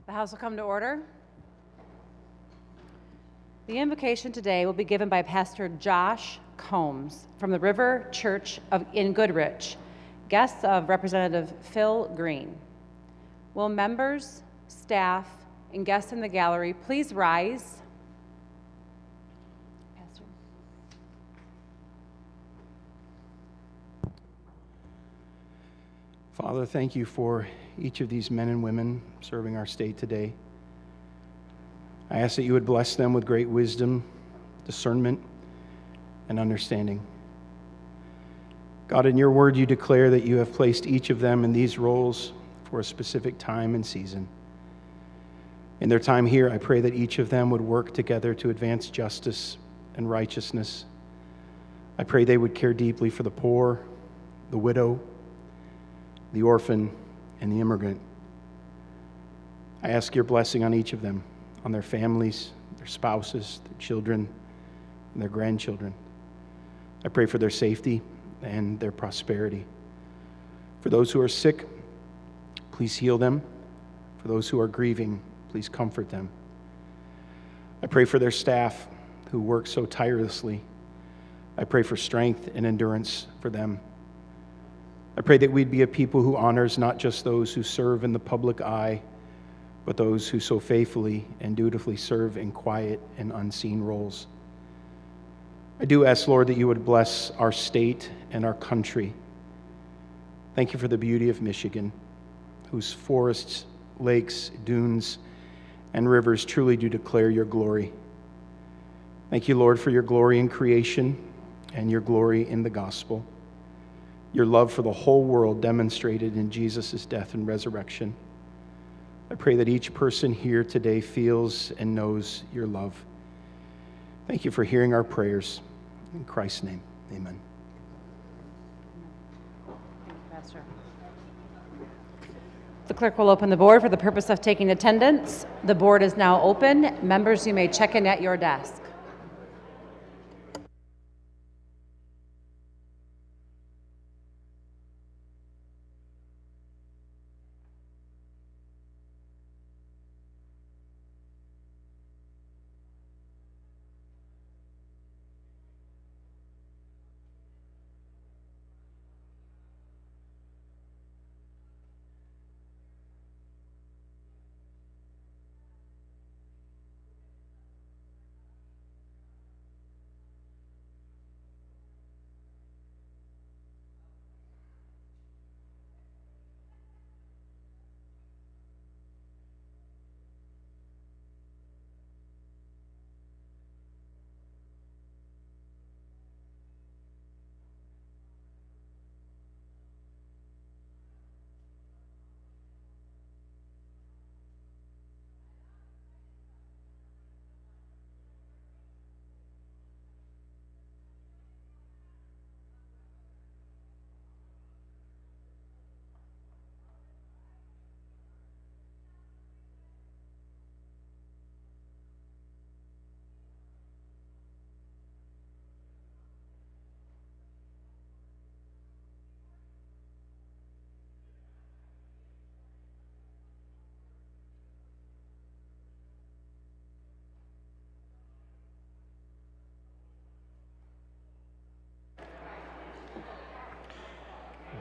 The House will come to order. The invocation today will be given by Pastor Josh Combs from the River Church in Goodrich, guests of Representative Phil Green. Will members, staff, and guests in the gallery please rise? Pastor. Father, thank you for each of these men and women serving our state today. I ask that you would bless them with great wisdom, discernment, and understanding. God, in your word, you declare that you have placed each of them in these roles for a specific time and season. In their time here, I pray that each of them would work together to advance justice and righteousness. I pray they would care deeply for the poor, the widow, the orphan, and the immigrant. I ask your blessing on each of them, on their families, their spouses, their children, and their grandchildren. I pray for their safety and their prosperity. For those who are sick, please heal them. For those who are grieving, please comfort them. I pray for their staff who work so tirelessly. I pray for strength and endurance for them. I pray that we'd be a people who honors not just those who serve in the public eye, but those who so faithfully and dutifully serve in quiet and unseen roles. I do ask, Lord, that you would bless our state and our country. Thank you for the beauty of Michigan, whose forests, lakes, dunes, and rivers truly do declare your glory. Thank you, Lord, for your glory in creation and your glory in the gospel. Your love for the whole world demonstrated in Jesus' death and resurrection. I pray that each person here today feels and knows your love. Thank you for hearing our prayers. In Christ's name, amen. Thank you, Pastor. The clerk will open the board for the purpose of taking attendance. The board is now open. Members, you may check in at your desk.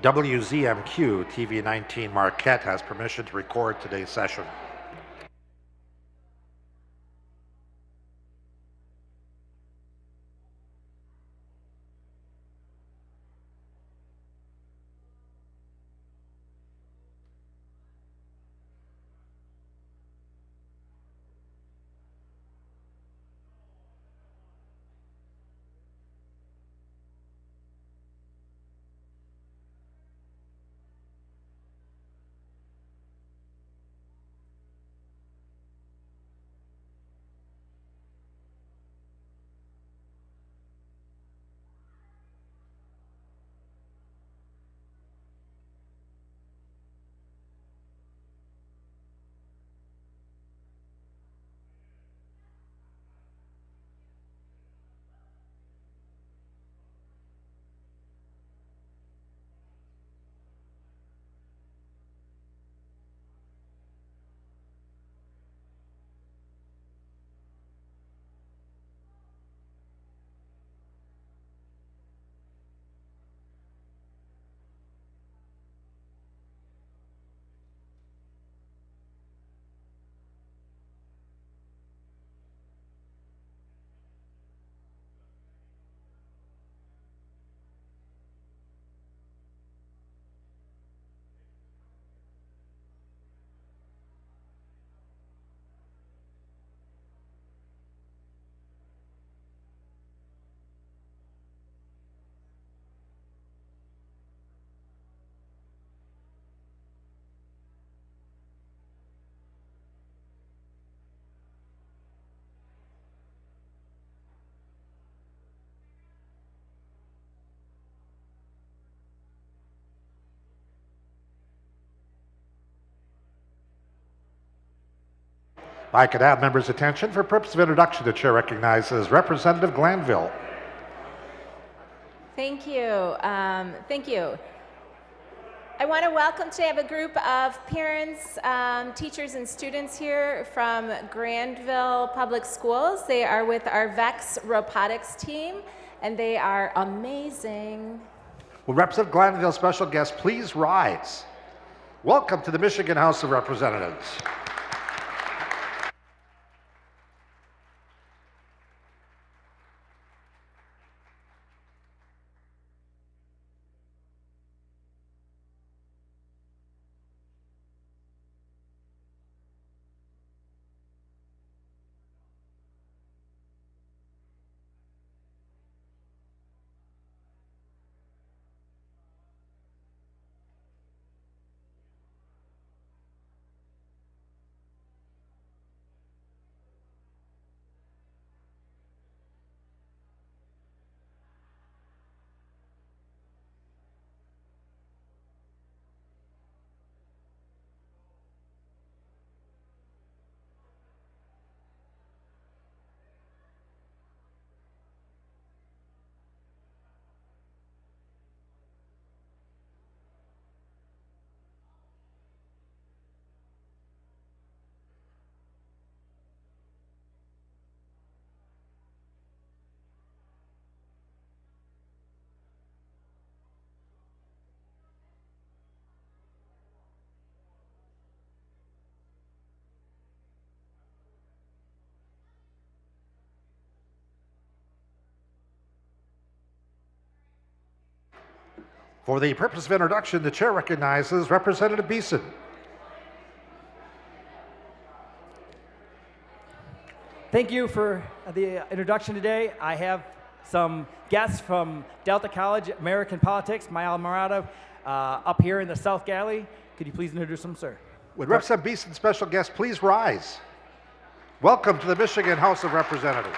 WZMQ TV 19 Marquette has permission to record today's session. If I could have members' attention for purpose of introduction, the chair recognizes Representative Glanville. Thank you. Thank you. I want to welcome today. I have a group of parents, teachers, and students here from Grandville Public Schools. They are with our VEX robotics team, and they are amazing. Will Representative Glanville's special guest please rise? Welcome to the Michigan House of Representatives. For the purpose of introduction, the chair recognizes Representative Beeson. Thank you for the introduction today. I have some guests from Delta College American Politics, my alma mater, up here in the South Gallery. Could you please introduce them, sir? Would Representative Beeson's special guest please rise? Welcome to the Michigan House of Representatives.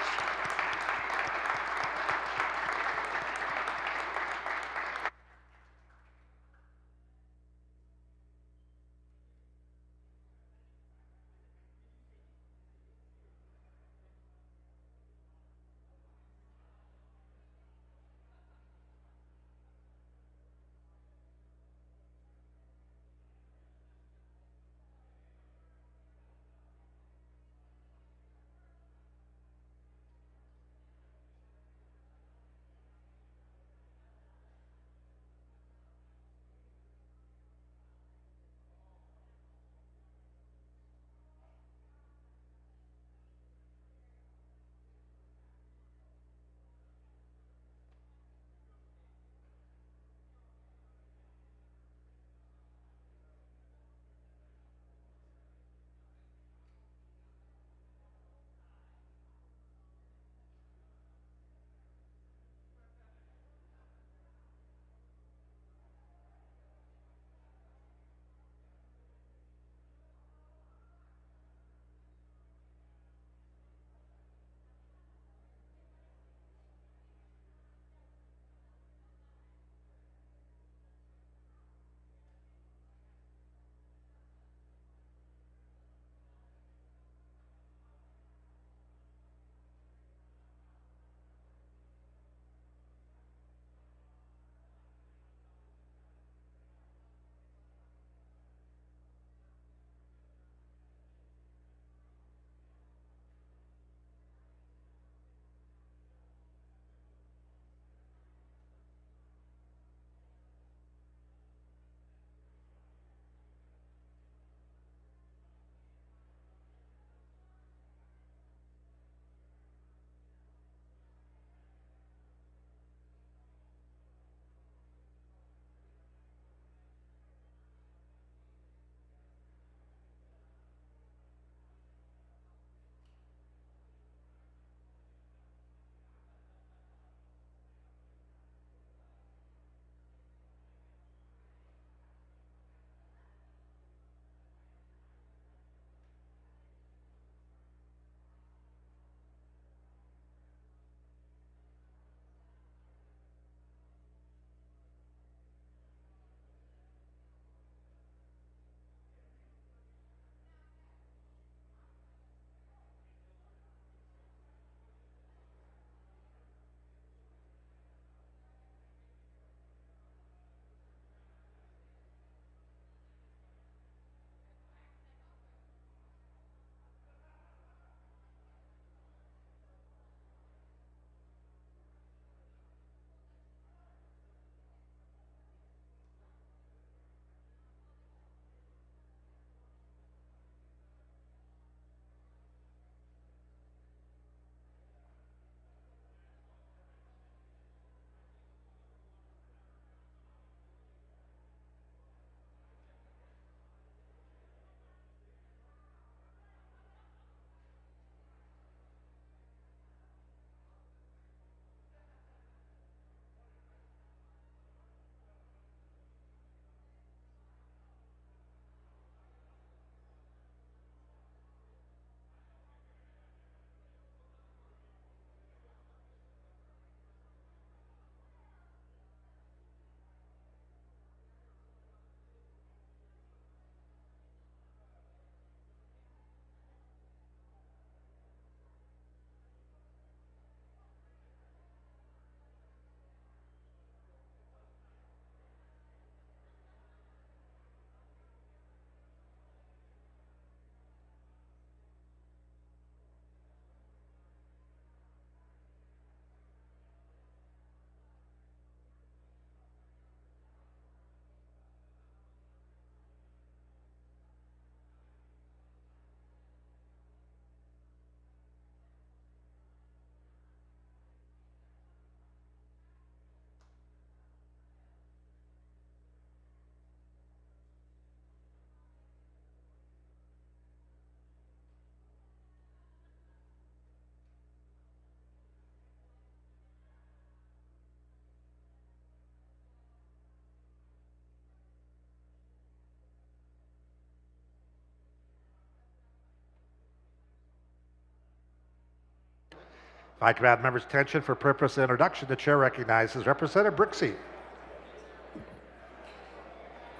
I grab members' attention for purpose of introduction. The chair recognizes Representative Brixey.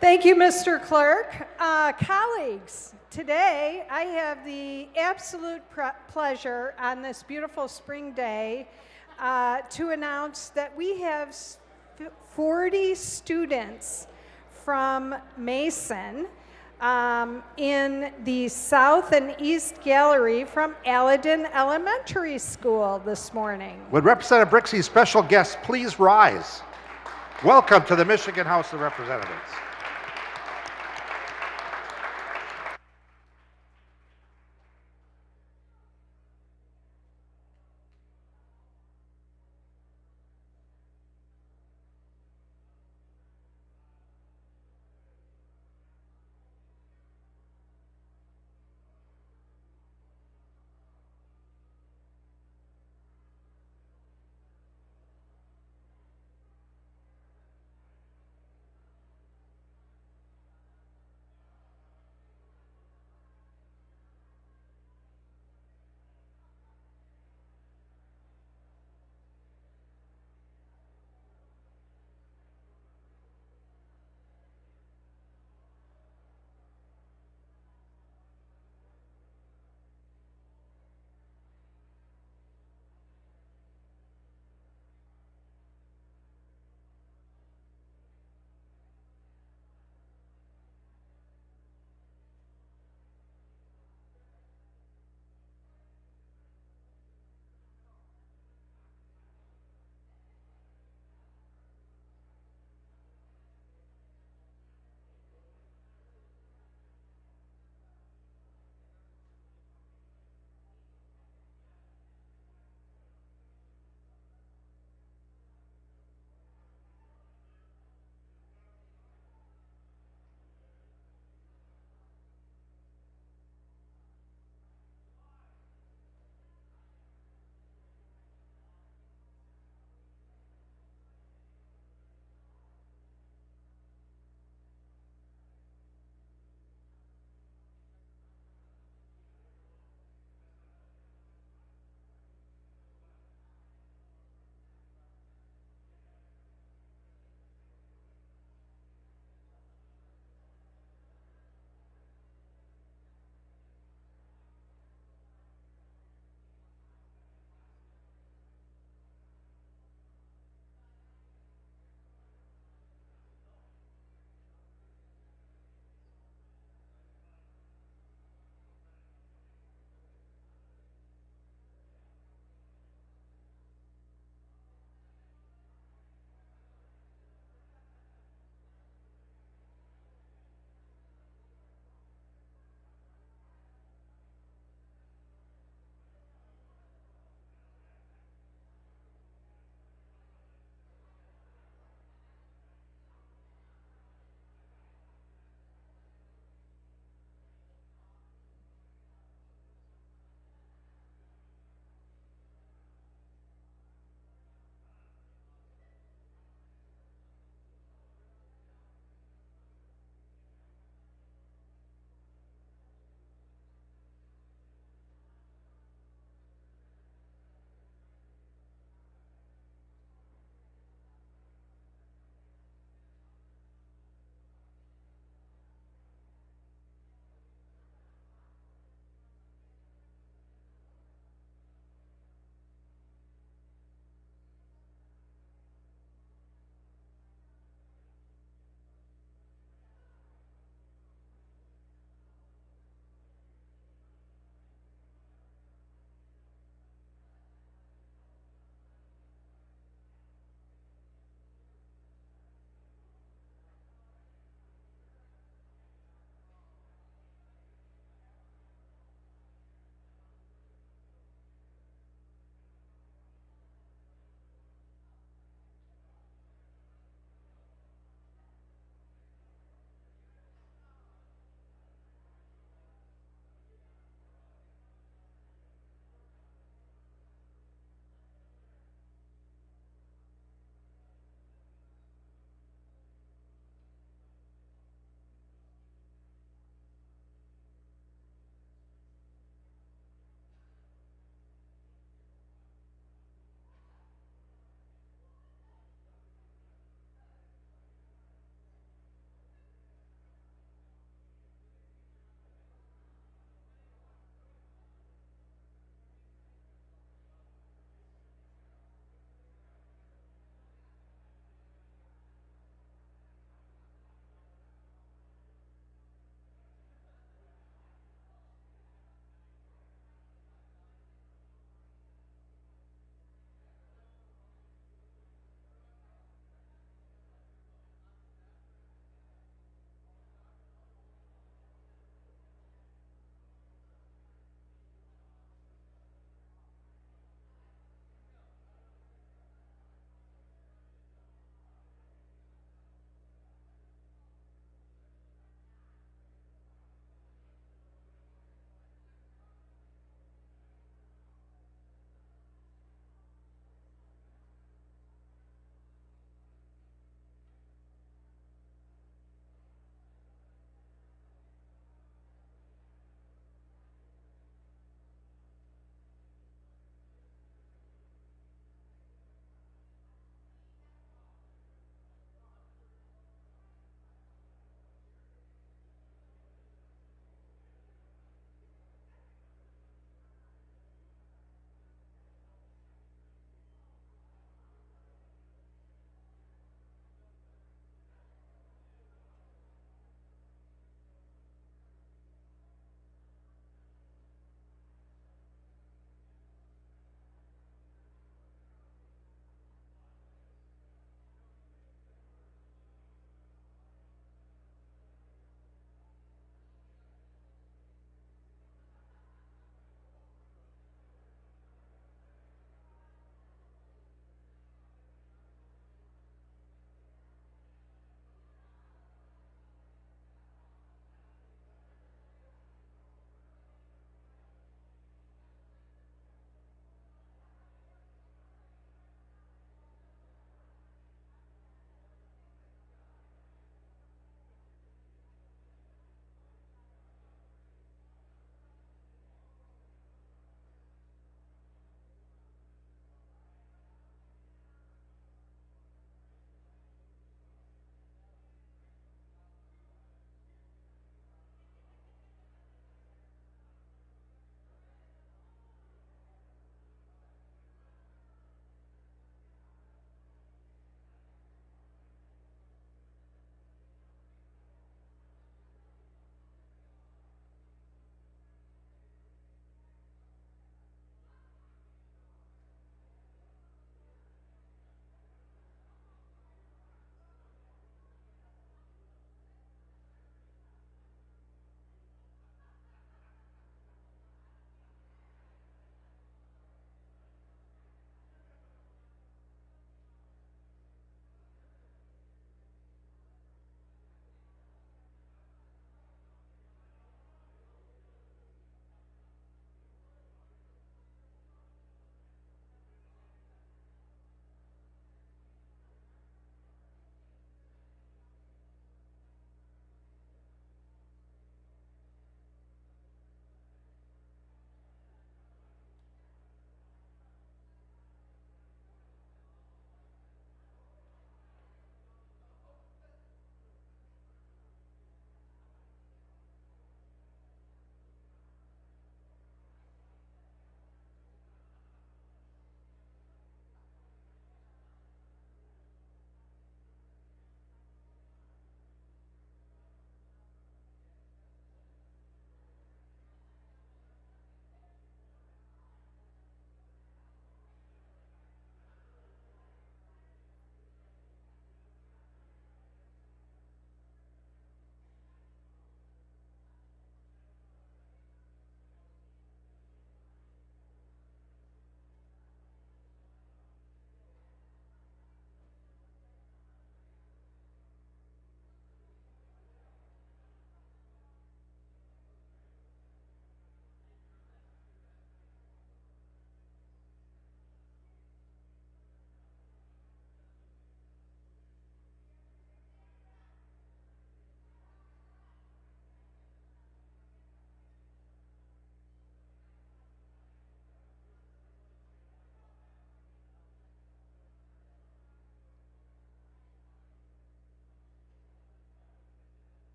Thank you, Mr. Clerk. Colleagues, today I have the absolute pleasure on this beautiful spring day to announce that we have 40 students from Mason in the South and East Gallery from Aladdin Elementary School this morning. Would Representative Brixey's special guests please rise? Welcome to the Michigan House of Representatives.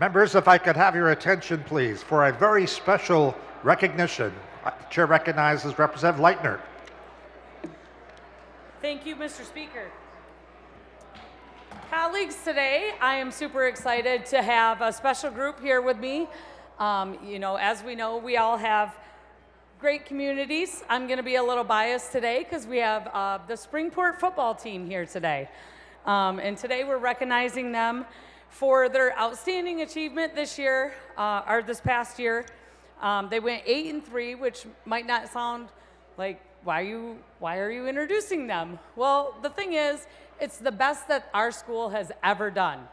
Members, if I could have your attention, please, for a very special recognition. The chair recognizes Representative Leitner. Thank you, Mr. Speaker. Colleagues, today I am super excited to have a special group here with me. As we know, we all have great communities. I'm going to be a little biased today because we have the Springport football team here today. And today we're recognizing them for their outstanding achievement this year, or this past year. They went 8-3, which might not sound like, why are you introducing them? Well, the thing is, it's the best that our school has ever done.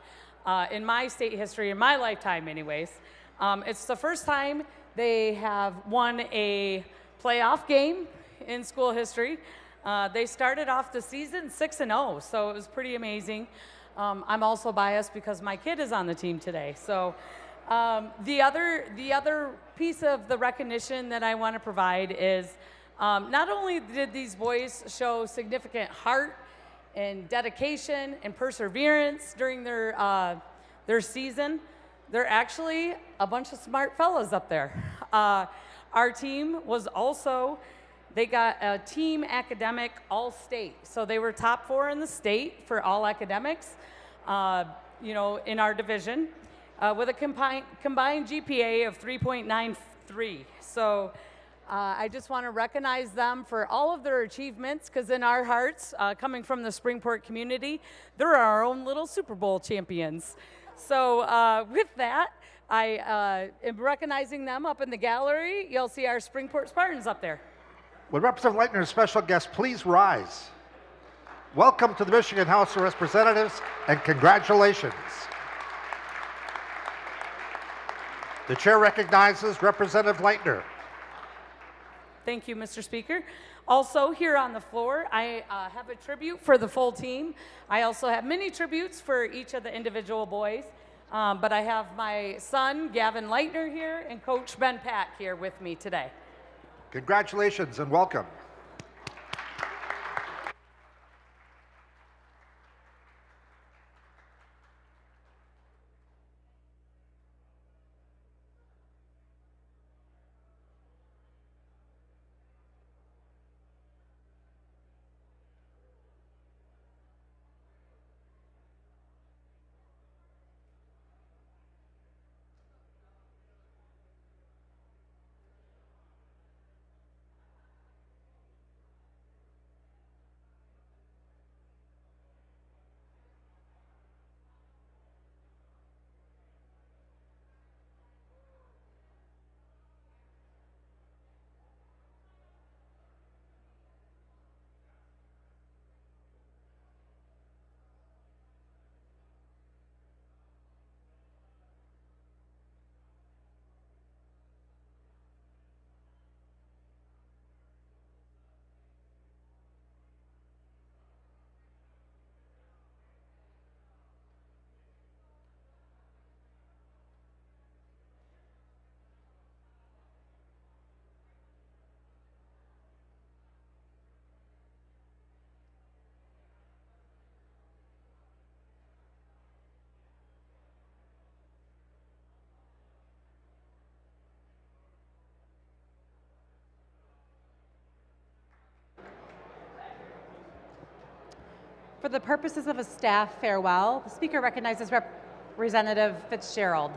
In my state history, in my lifetime anyways. It's the first time they have won a playoff game in school history. They started off the season 6-0, so it was pretty amazing. I'm also biased because my kid is on the team today. So the other piece of the recognition that I want to provide is not only did these boys show significant heart and dedication and perseverance during their season, they're actually a bunch of smart fellows up there. Our team was also, they got a team academic all-state. So they were top 4 in the state for all academics, in our division, with a combined GPA of 3.93. So I just want to recognize them for all of their achievements, because in our hearts, coming from the Springport community, they're our own little Super Bowl champions. So with that, I am recognizing them up in the gallery. You'll see our Springport Spartans up there. Would Representative Leitner and special guests please rise? Welcome to the Michigan House of Representatives, and congratulations. The chair recognizes Representative Leitner. Thank you, Mr. Speaker. Also, here on the floor, I have a tribute for the full team. I also have many tributes for each of the individual boys, but I have my son, Gavin Leitner, here, and Coach Ben Pack here with me today. Congratulations and welcome. For the purposes of a staff farewell, the speaker recognizes Representative Fitzgerald.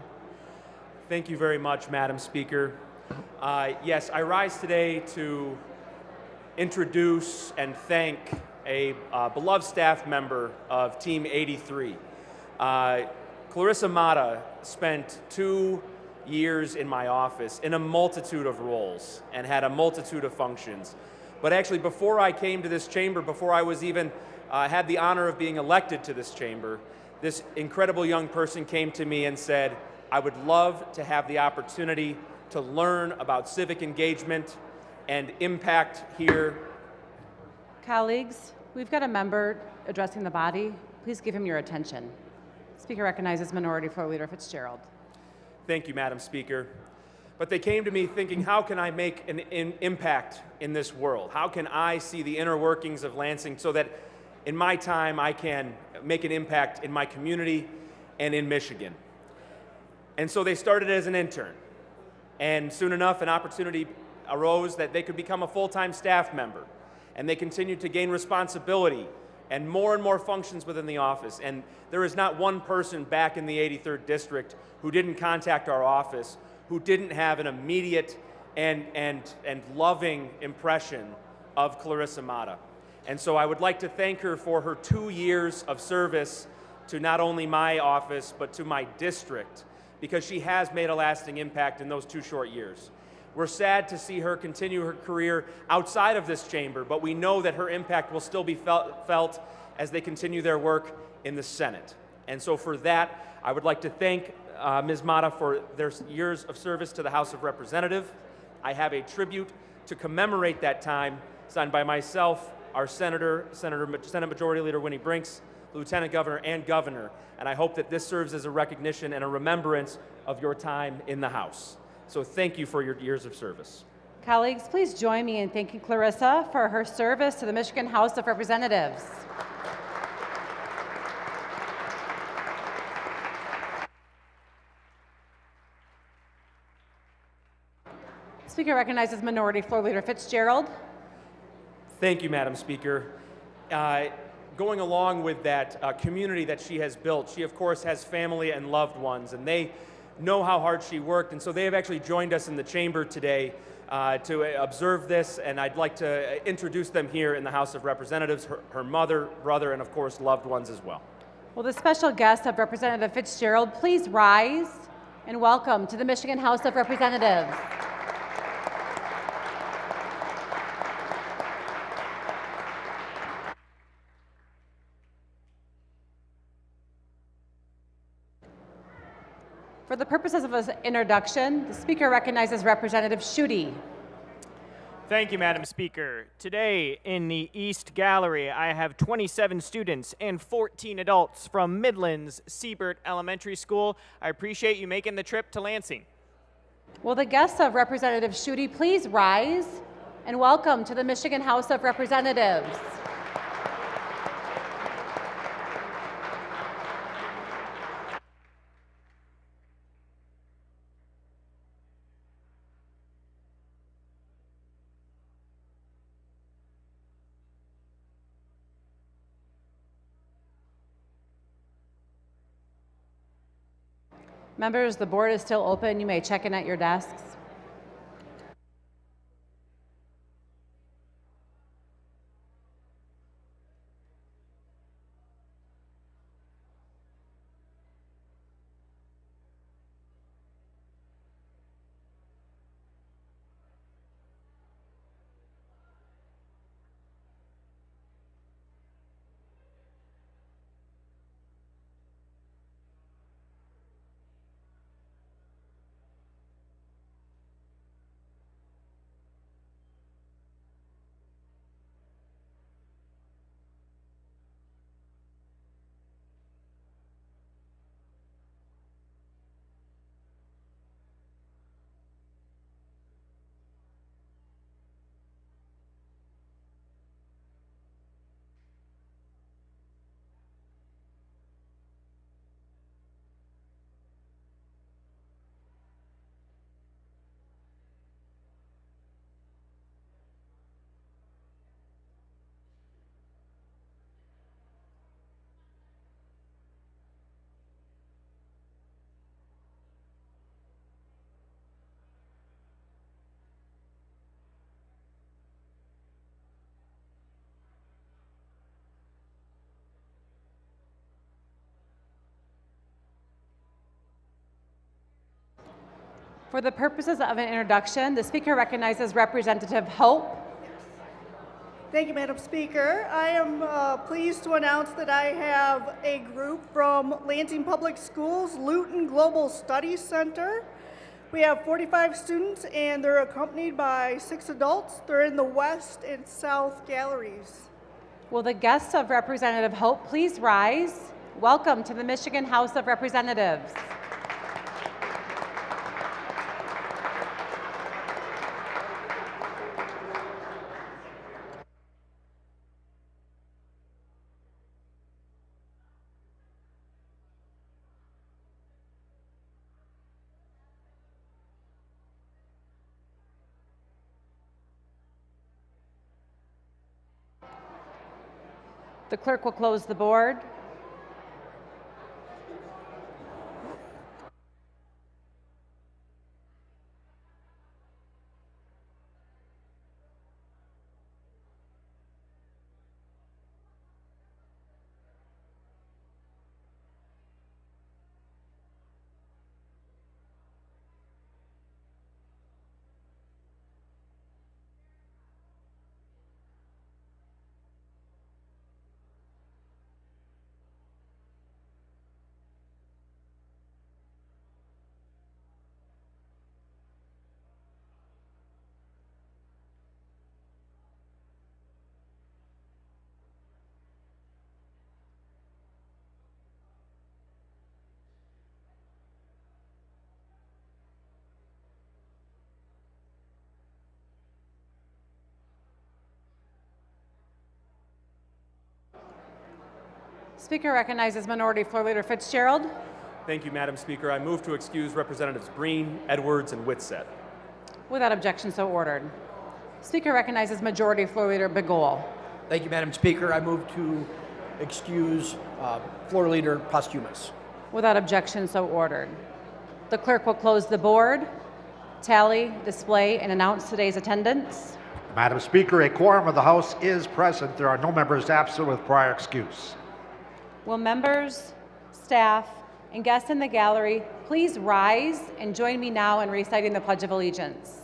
Thank you very much, Madam Speaker. Yes, I rise today to introduce and thank a beloved staff member of Team 83. Clarissa Mata spent 2 years in my office in a multitude of roles and had a multitude of functions. But actually, before I came to this chamber, before I was even had the honor of being elected to this chamber, this incredible young person came to me and said, I would love to have the opportunity to learn about civic engagement and impact here. Colleagues, we've got a member addressing the body. Please give him your attention. Speaker recognizes Minority Floor Leader Fitzgerald. Thank you, Madam Speaker. But they came to me thinking, how can I make an impact in this world? How can I see the inner workings of Lansing so that in my time I can make an impact in my community and in Michigan? And so they started as an intern. And soon enough, an opportunity arose that they could become a full-time staff member. And they continued to gain responsibility and more functions within the office. And there is not one person back in the 83rd District who didn't contact our office, who didn't have an immediate and loving impression of Clarissa Mata. And so I would like to thank her for her 2 years of service to not only my office, but to my district, because she has made a lasting impact in those 2 short years. We're sad to see her continue her career outside of this chamber, but we know that her impact will still be felt as they continue their work in the Senate. And so for that, I would like to thank Ms. Mata for their years of service to the House of Representatives. I have a tribute to commemorate that time signed by myself, our Senate Majority Leader Winnie Brinks, Lieutenant Governor, and Governor. And I hope that this serves as a recognition and a remembrance of your time in the House. So thank you for your years of service. Colleagues, please join me in thanking Clarissa for her service to the Michigan House of Representatives. Speaker recognizes Minority Floor Leader Fitzgerald. Thank you, Madam Speaker. Going along with that community that she has built, she of course has family and loved ones, and they know how hard she worked, and so they have actually joined us in the chamber today to observe this, and I'd like to introduce them here in the House of Representatives, her mother, brother, and of course loved ones as well. Will the special guest of Representative Fitzgerald please rise and welcome to the Michigan House of Representatives. For the purposes of his introduction, the Speaker recognizes Representative Schuette. Thank you, Madam Speaker. Today in the East Gallery, I have 27 students and 14 adults from Midlands Siebert Elementary School. I appreciate you making the trip to Lansing. Will the guests of Representative Schuette please rise and welcome to the Michigan House of Representatives. Members, the board is still open. You may check in at your desks. For the purposes of an introduction, the Speaker recognizes Representative Hope. Thank you, Madam Speaker. I am pleased to announce that I have a group from Lansing Public Schools Luton Global Studies Center. We have 45 students and they're accompanied by 6 adults. They're in the West and South galleries. Will the guests of Representative Hope please rise? Welcome to the Michigan House of Representatives. The clerk will close the board. Speaker recognizes Minority Floor Leader Fitzgerald. Thank you, Madam Speaker. I move to excuse Representatives Breen, Edwards, and Whitsett. Without objection, so ordered. Speaker recognizes Majority Floor Leader Begol. Thank you, Madam Speaker. I move to excuse Floor Leader Posthumus. Without objection, so ordered. The clerk will close the board, tally, display, and announce today's attendance. Madam Speaker, a quorum of the House is present. There are no members absent with prior excuse. Will members, staff, and guests in the gallery please rise and join me now in reciting the Pledge of Allegiance.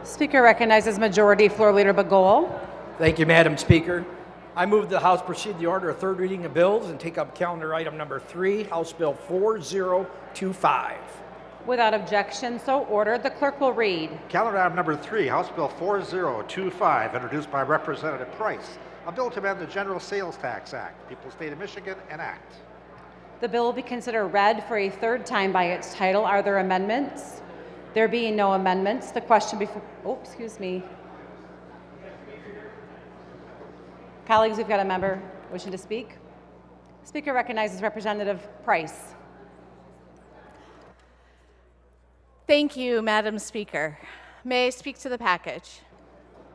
Speaker recognizes Majority Floor Leader Begol. Thank you, Madam Speaker. I move the House proceed to the order of third reading of bills and take up calendar item number 3, House Bill 4025. Without objection, so ordered. The clerk will read. Calendar item number 3, House Bill 4025, introduced by Representative Price, a bill to amend the General Sales Tax Act, People's State of Michigan, enact. The bill will be considered read for a third time by its title. Are there amendments? There being no amendments, the question before, excuse me. Colleagues, we've got a member wishing to speak. Speaker recognizes Representative Price. Thank you, Madam Speaker. May I speak to the package?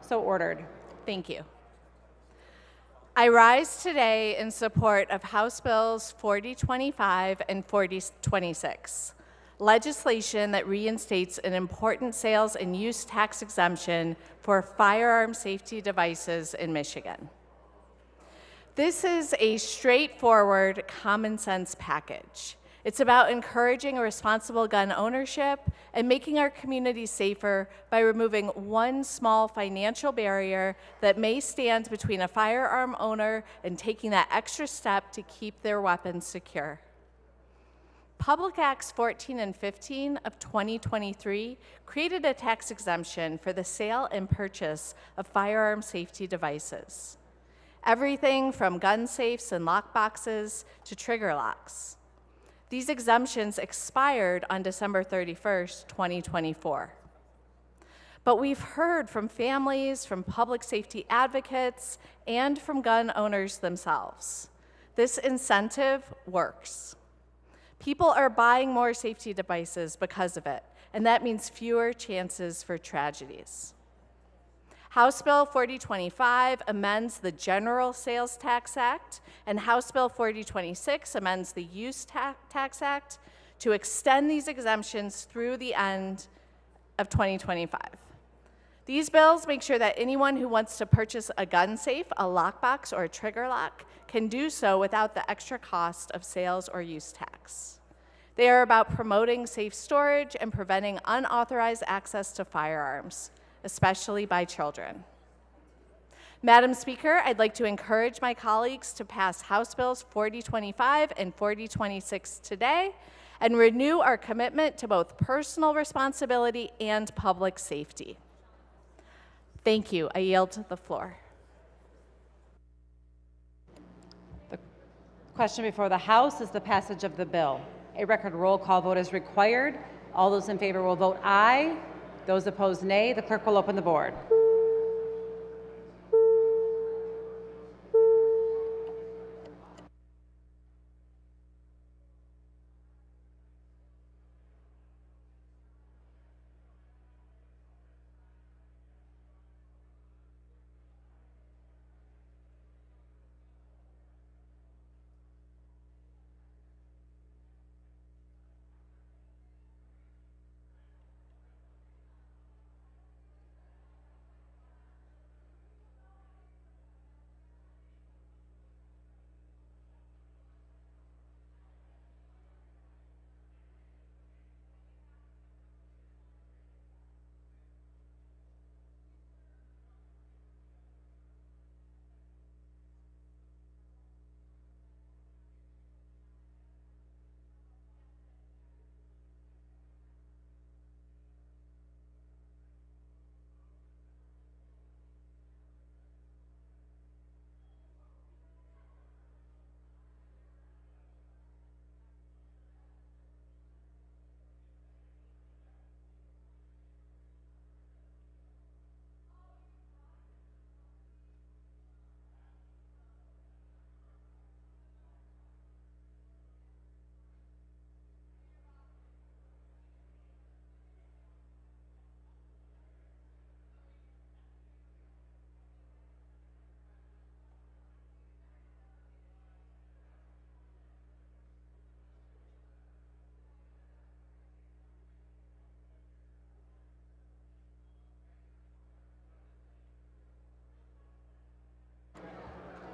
So ordered. Thank you. I rise today in support of House Bills 4025 and 4026, legislation that reinstates an important sales and use tax exemption for firearm safety devices in Michigan. This is a straightforward, common sense package. It's about encouraging responsible gun ownership and making our communities safer by removing one small financial barrier that may stand between a firearm owner and taking that extra step to keep their weapons secure. Public Acts 14 and 15 of 2023 created a tax exemption for the sale and purchase of firearm safety devices. Everything from gun safes and lockboxes to trigger locks. These exemptions expired on December 31st, 2024. But we've heard from families, from public safety advocates, and from gun owners themselves. This incentive works. People are buying more safety devices because of it, and that means fewer chances for tragedies. House Bill 4025 amends the General Sales Tax Act, and House Bill 4026 amends the Use Tax Act to extend these exemptions through the end of 2025. These bills make sure that anyone who wants to purchase a gun safe, a lockbox, or a trigger lock can do so without the extra cost of sales or use tax. They are about promoting safe storage and preventing unauthorized access to firearms, especially by children. Madam Speaker, I'd like to encourage my colleagues to pass House Bills 4025 and 4026 today and renew our commitment to both personal responsibility and public safety. Thank you. I yield the floor. The question before the House is the passage of the bill. A record roll call vote is required. All those in favor will vote aye. Those opposed, nay. The clerk will open the board.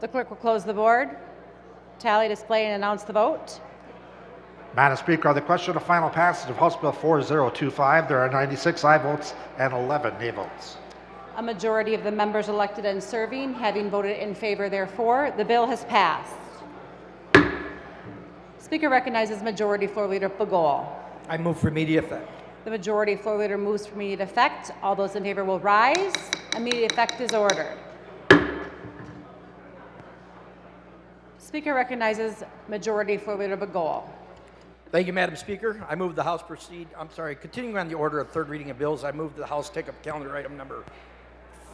The clerk will close the board, tally, display, and announce the vote. Madam Speaker, on the question of final passage of House Bill 4025, there are 96 aye votes and 11 nay votes. A majority of the members elected and serving having voted in favor, therefore, the bill has passed. Speaker recognizes Majority Floor Leader Begole. I move for immediate effect. The Majority Floor Leader moves for immediate effect. All those in favor will rise. Immediate effect is ordered. Speaker recognizes Majority Floor Leader Begole. Thank you, Madam Speaker. I move the House continuing on the order of third reading of bills, I move the House take up calendar item number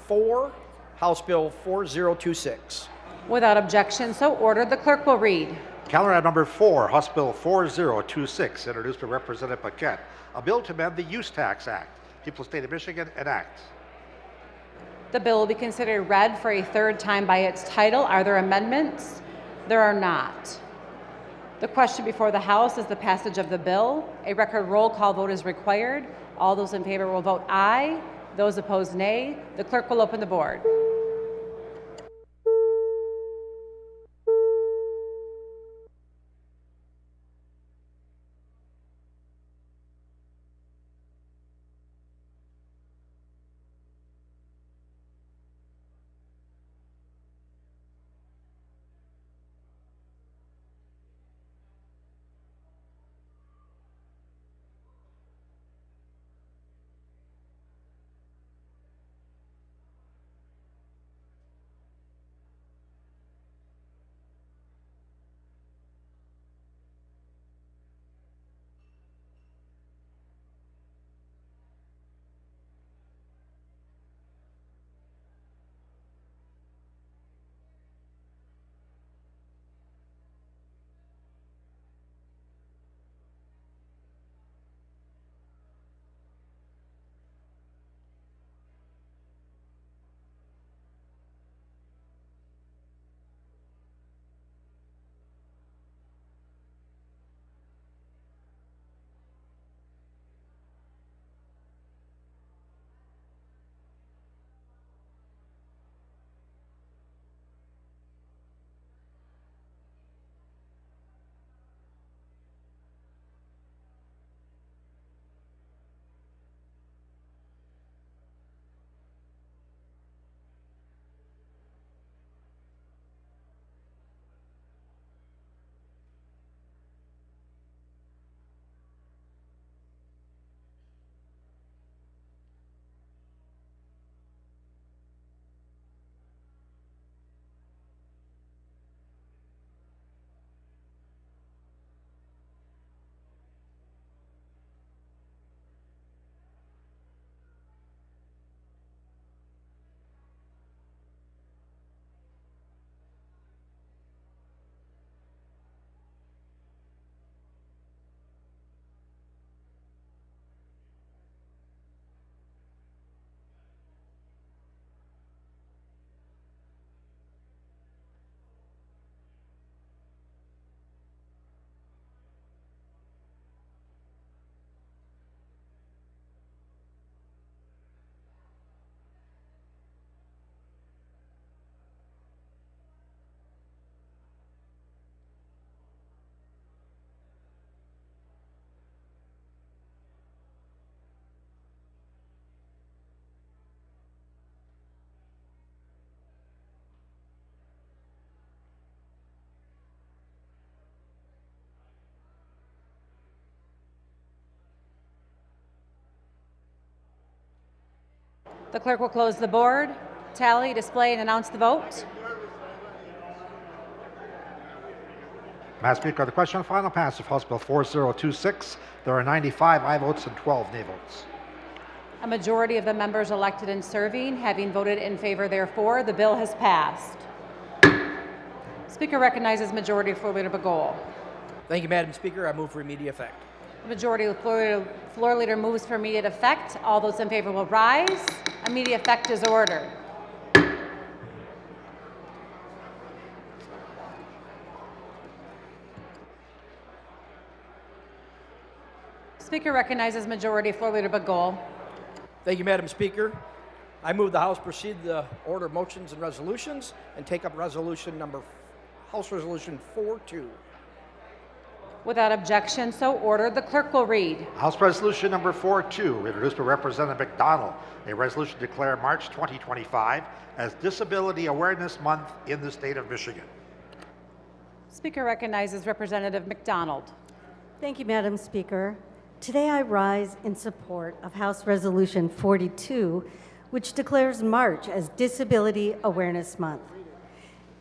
4, House Bill 4026. Without objection, so ordered. The clerk will read. Calendar item number 4, House Bill 4026, introduced by Representative Paquette, a bill to amend the Use Tax Act. People of the State of Michigan enact. The bill will be considered read for a third time by its title. Are there amendments? There are not. The question before the House is the passage of the bill. A record roll call vote is required. All those in favor will vote aye. Those opposed, nay. The clerk will open the board. The clerk will close the board, tally, display, and announce the vote. Madam Speaker, on the question on final passage of House Bill 4026, there are 95 aye votes and 12 nay votes. A majority of the members elected and serving having voted in favor, therefore, the bill has passed. Speaker recognizes Majority Floor Leader Bagol. Thank you, Madam Speaker. I move for immediate effect. The Majority Floor Leader moves for immediate effect. All those in favor will rise. Immediate effect is ordered. Speaker recognizes Majority Floor Leader Bagol. Thank you, Madam Speaker. I move the House proceed to the order of motions and resolutions and take up House Resolution 42. Without objection, so ordered. The clerk will read. House Resolution number 42, introduced by Representative McDonald, a resolution to declare March 2025 as Disability Awareness Month in the state of Michigan. Speaker recognizes Representative McDonald. Thank you, Madam Speaker. Today I rise in support of House Resolution 42, which declares March as Disability Awareness Month.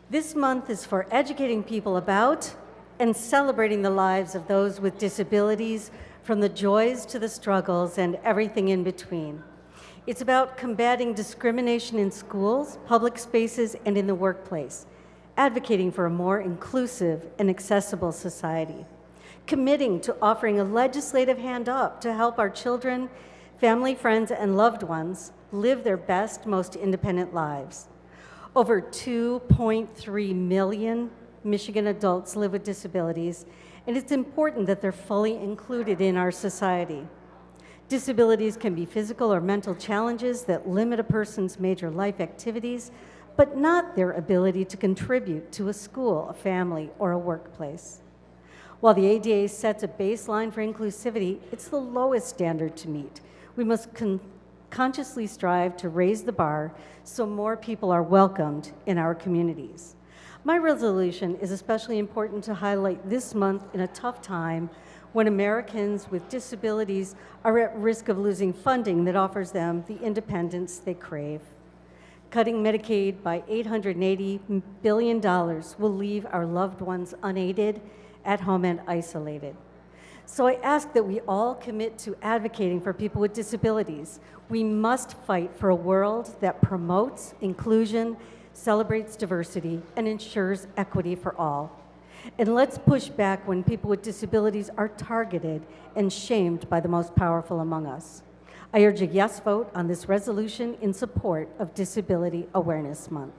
This month is for educating people about and celebrating the lives of those with disabilities, from the joys to the struggles and everything in between. It's about combating discrimination in schools, public spaces, and in the workplace, advocating for a more inclusive and accessible society, committing to offering a legislative hand up to help our children, family, friends, and loved ones live their best, most independent lives. Over 2.3 million Michigan adults live with disabilities, and it's important that they're fully included in our society. Disabilities can be physical or mental challenges that limit a person's major life activities, but not their ability to contribute to a school, a family, or a workplace. While the ADA sets a baseline for inclusivity, it's the lowest standard to meet. We must consciously strive to raise the bar so more people are welcomed in our communities. My resolution is especially important to highlight this month in a tough time when Americans with disabilities are at risk of losing funding that offers them the independence they crave. Cutting Medicaid by $880 billion will leave our loved ones unaided, at home, and isolated. So I ask that we all commit to advocating for people with disabilities. We must fight for a world that promotes inclusion, celebrates diversity, and ensures equity for all. And let's push back when people with disabilities are targeted and shamed by the most powerful among us. I urge a yes vote on this resolution in support of Disability Awareness Month.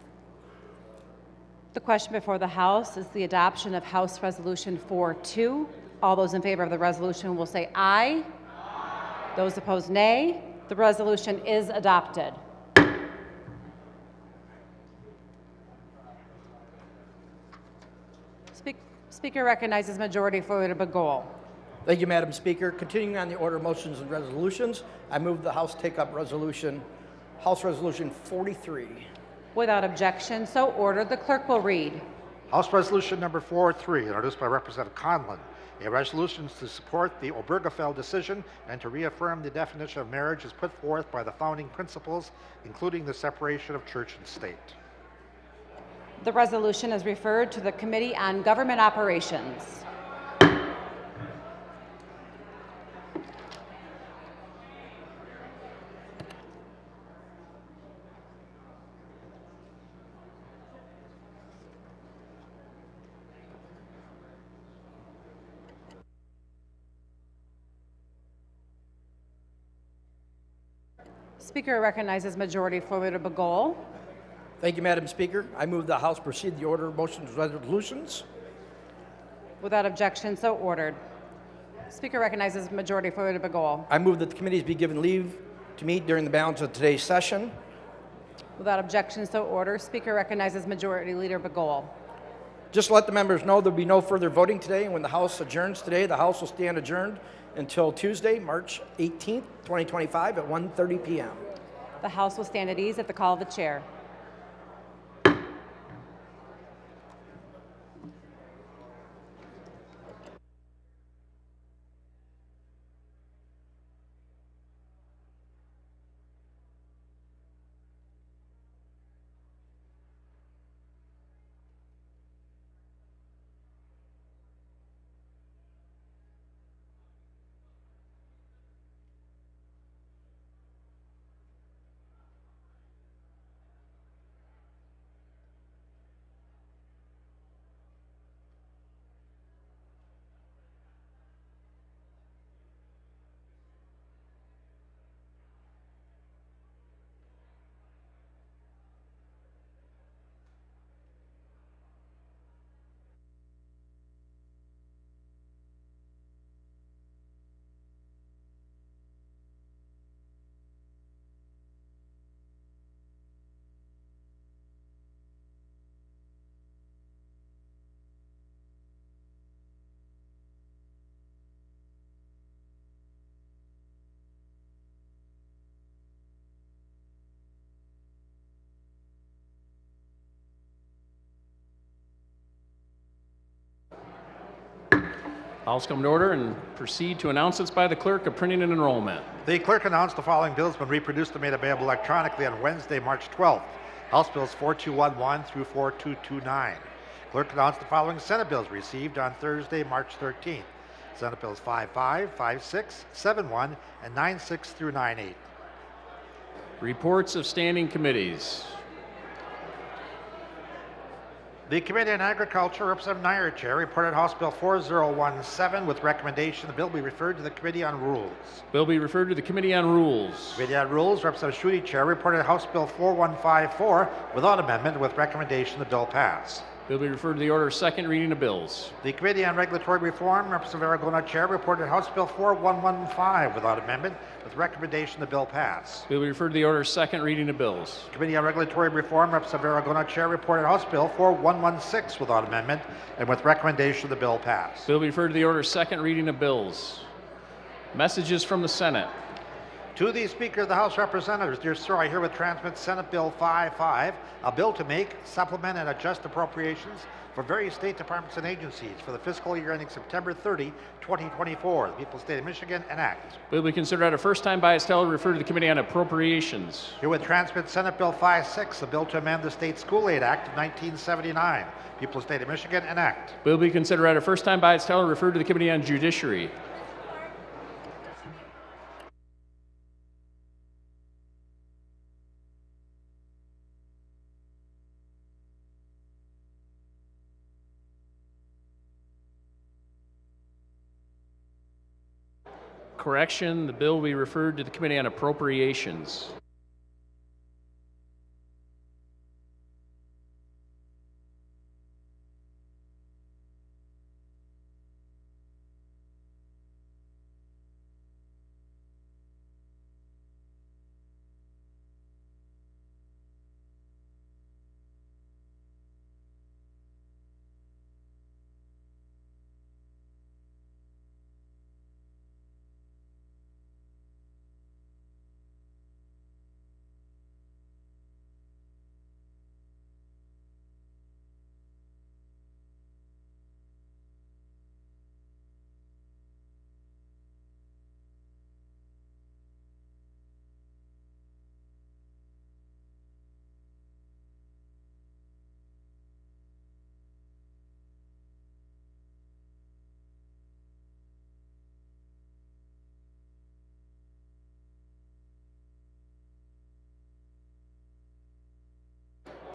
The question before the House is the adoption of House Resolution 42. All those in favor of the resolution will say aye. Aye. Those opposed, nay. The resolution is adopted. Speaker recognizes Majority Floor Leader Bagol. Thank you, Madam Speaker. Continuing on the order of motions and resolutions, I move the House take up House Resolution 43. Without objection, so ordered. The clerk will read. House Resolution number 43, introduced by Representative Conlon, a resolution to support the Obergefell decision and to reaffirm the definition of marriage as put forth by the founding principles, including the separation of church and state. The resolution is referred to the Committee on Government Operations. Speaker recognizes Majority Floor Leader Bagol. Thank you, Madam Speaker. I move the House proceed the order of motions and resolutions. Without objection, so ordered. Speaker recognizes Majority Floor Leader Bagol. I move that the committees be given leave to meet during the balance of today's session. Without objection, so ordered. Speaker recognizes Majority Leader Bagol. Just to let the members know, there'll be no further voting today, and when the House adjourns today, the House will stand adjourned until Tuesday, March 18th, 2025 at 1:30 p.m. The House will stand at ease at the call of the chair. House come to order and proceed to announcements by the clerk of printing and enrollment. The clerk announced the following bills have been reproduced and made available electronically on Wednesday, March 12th. House Bills 4211 through 4229. Clerk announced the following Senate bills received on Thursday, March 13th. Senate Bills 55, 56, 71, and 96 through 98. Reports of standing committees. The Committee on Agriculture, Representative Nyer, Chair, reported House Bill 4017 with recommendation the bill be referred to the Committee on Rules. Bill be referred to the Committee on Rules. Committee on Rules, Representative Schuette, Chair, reported House Bill 4154 without amendment with recommendation the bill pass. Bill be referred to the order of second reading of bills. The Committee on Regulatory Reform, Representative Aragona, Chair, reported House Bill 4115 without amendment with recommendation the bill pass. Bill be referred to the order of second reading of bills. Committee on Regulatory Reform, Representative Aragona, Chair, reported House Bill 4116 without amendment and with recommendation the bill pass. Bill be referred to the order of second reading of bills. Messages from the Senate. To the Speaker of the House of Representatives, dear sir, I herewith transmit Senate Bill 55, a bill to make, supplement, and adjust appropriations for various state departments and agencies for the fiscal year ending September 30, 2024. The people of the state of Michigan enact. Bill be considered at a first time by its title, referred to the Committee on Appropriations. Herewith transmit Senate Bill 56, a bill to amend the State School Aid Act of 1979. People of the state of Michigan enact. Bill be considered at a first time by its title, referred to the Committee on Judiciary. Correction, the bill will be referred to the Committee on Appropriations.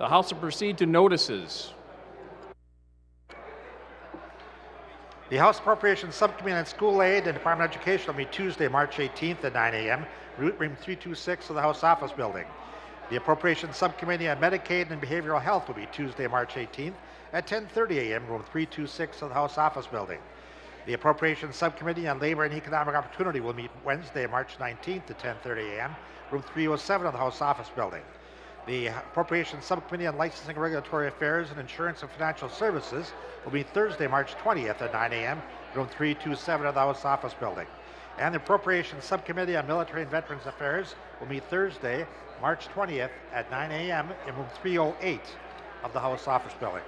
The House will proceed to notices. The House Appropriations Subcommittee on School Aid and Department of Education will meet Tuesday, March 18th at 9 a.m., room 326 of the House Office Building. The Appropriations Subcommittee on Medicaid and Behavioral Health will meet Tuesday, March 18th at 10:30 a.m., room 326 of the House Office Building. The Appropriations Subcommittee on Labor and Economic Opportunity will meet Wednesday, March 19th at 10:30 a.m., room 307 of the House Office Building. The Appropriations Subcommittee on Licensing and Regulatory Affairs and Insurance and Financial Services will meet Thursday, March 20th at 9 a.m., room 327 of the House Office Building. And the Appropriations Subcommittee on Military and Veterans Affairs will meet Thursday, March 20th at 9 a.m. in room 308 of the House Office Building.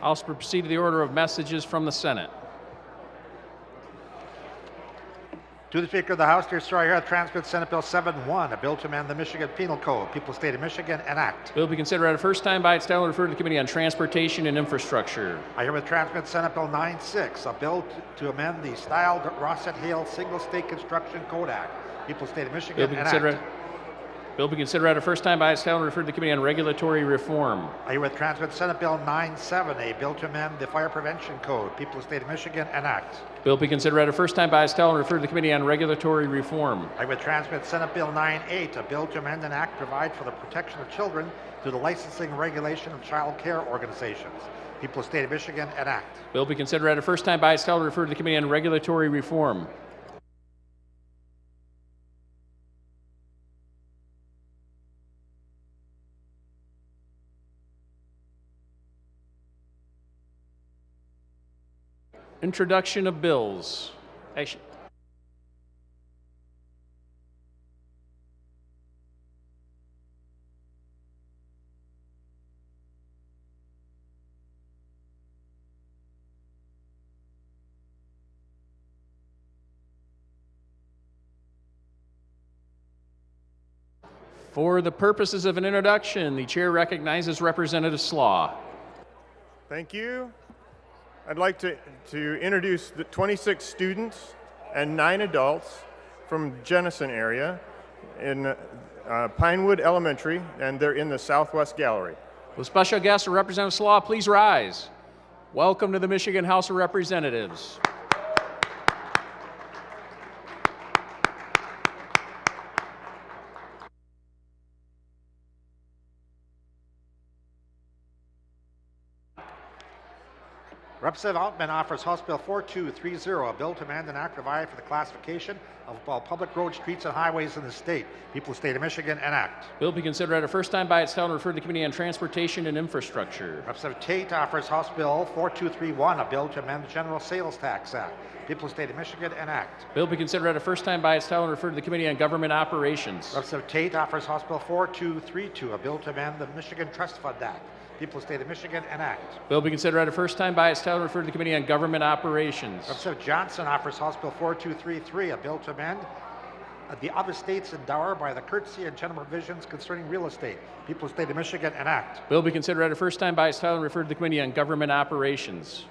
House will proceed to the order of messages from the Senate. To the Speaker of the House, dear sir, I herewith transmit Senate Bill 71, a bill to amend the Michigan Penal Code. People of the state of Michigan enact. Bill be considered at a first time by its title, referred to the Committee on Transportation and Infrastructure. I herewith transmit Senate Bill 96, a bill to amend the Styled Rossett Hale Single State Construction Code Act. People of the state of Michigan enact. Bill be considered at a first time by its title, referred to the Committee on Regulatory Reform. I herewith transmit Senate Bill 97, a bill to amend the Fire Prevention Code. People of the state of Michigan enact. Bill be considered at a first time by its title, referred to the Committee on Regulatory Reform. I herewith transmit Senate Bill 98, a bill to amend an act provide for the protection of children through the licensing and regulation of child care organizations. People of the state of Michigan enact. Bill be considered at a first time by its title, referred to the Committee on Regulatory Reform. Introduction of bills. Actually, for the purposes of an introduction, the chair recognizes Representative Slaw. Thank you. I'd like to introduce the 26 students and 9 adults from Jenison area in Pinewood Elementary, and they're in the Southwest Gallery. Will special guest Representative Slaw please rise? Welcome to the Michigan House of Representatives. Representative Altman offers House Bill 4230, a bill to amend and act provide for the classification of all public roads, streets, and highways in the state. People of the state of Michigan, enact. Bill be considered at a first time by its title and referred to the Committee on Transportation and Infrastructure. Representative Tate offers House Bill 4231, a bill to amend the General Sales Tax Act. People of the state of Michigan, enact. Bill be considered at a first time by its title and referred to the Committee on Government Operations. Representative Tate offers House Bill 4232, a bill to amend the Michigan Trust Fund Act. People of the state of Michigan, enact. Bill be considered at a first time by its title and referred to the Committee on Government Operations. Representative Johnson offers House Bill 4233, a bill to amend the other states and dower by the courtesy and general provisions concerning real estate. People of the state of Michigan, enact. Bill be considered at a first time by its title and referred to the Committee on Government Operations.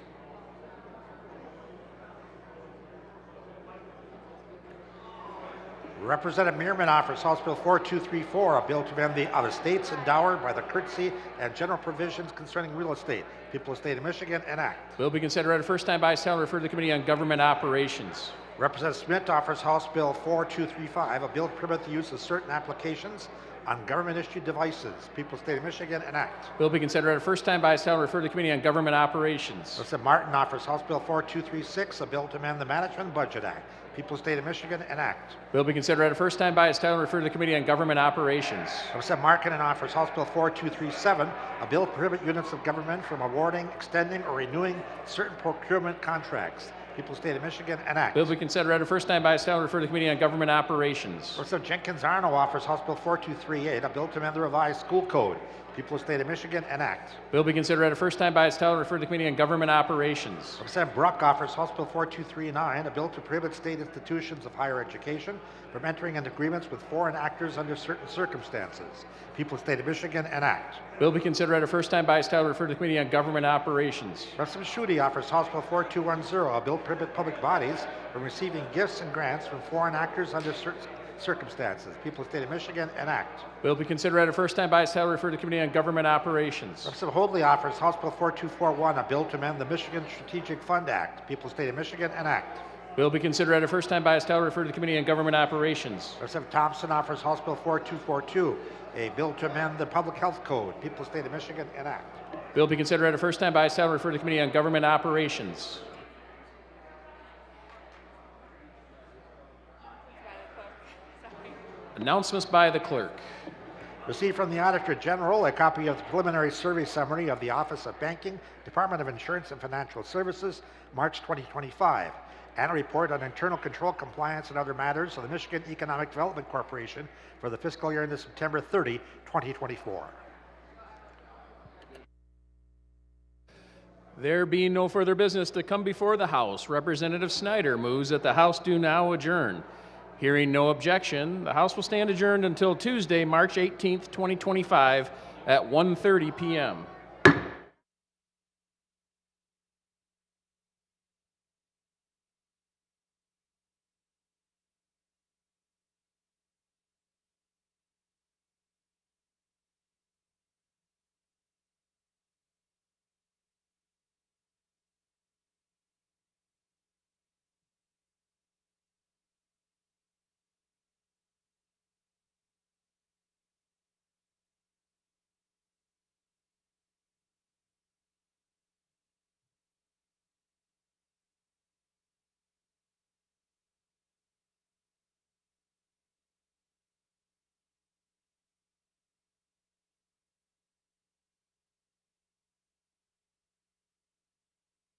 Representative Meerman offers House Bill 4234, a bill to amend the other states endowed by the courtesy and general provisions concerning real estate. People of the state of Michigan, enact. Bill be considered at a first time by its title and referred to the Committee on Government Operations. Representative Smith offers House Bill 4235, a bill to permit the use of certain applications on government-issued devices. People of the state of Michigan, enact. Bill be considered at a first time by its title and referred to the Committee on Government Operations. Representative Martin offers House Bill 4236, a bill to amend the Management and Budget Act. People of the state of Michigan, enact. Bill be considered at a first time by its title and referred to the Committee on Government Operations. Representative Markkinen offers House Bill 4237, a bill to prohibit units of government from awarding, extending, or renewing certain procurement contracts. People of the state of Michigan, enact. Bill be considered at a first time by its title and referred to the Committee on Government Operations. Representative Jenkins Arno offers House Bill 4238, a bill to amend the revised school code. People of the state of Michigan, enact. Bill be considered at a first time by its title and referred to the Committee on Government Operations. Representative Bruck offers House Bill 4239, a bill to prohibit state institutions of higher education from entering into agreements with foreign actors under certain circumstances. People of the state of Michigan, enact. Bill be considered at a first time by its title and referred to the Committee on Government Operations. Representative Schuette offers House Bill 4210, a bill to prohibit public bodies from receiving gifts and grants from foreign actors under certain circumstances. People of the state of Michigan, enact. Bill be considered at a first time by its title and referred to the Committee on Government Operations. Representative Hoadley offers House Bill 4241, a bill to amend the Michigan Strategic Fund Act. People of the state of Michigan, enact. Bill be considered at a first time by its title and referred to the Committee on Government Operations. Representative Thompson offers House Bill 4242, a bill to amend the Public Health Code. People of the state of Michigan, enact. Bill be considered at a first time by its title and referred to the Committee on Government Operations. Announcements by the clerk. Received from the Auditor General a copy of the preliminary survey summary of the Office of Banking, Department of Insurance and Financial Services, March 2025, and a report on internal control compliance and other matters of the Michigan Economic Development Corporation for the fiscal year ended September 30, 2024. There being no further business to come before the House, Representative Snyder moves that the House do now adjourn. Hearing no objection, the House will stand adjourned until Tuesday, March 18th, 2025 at 1:30 p.m.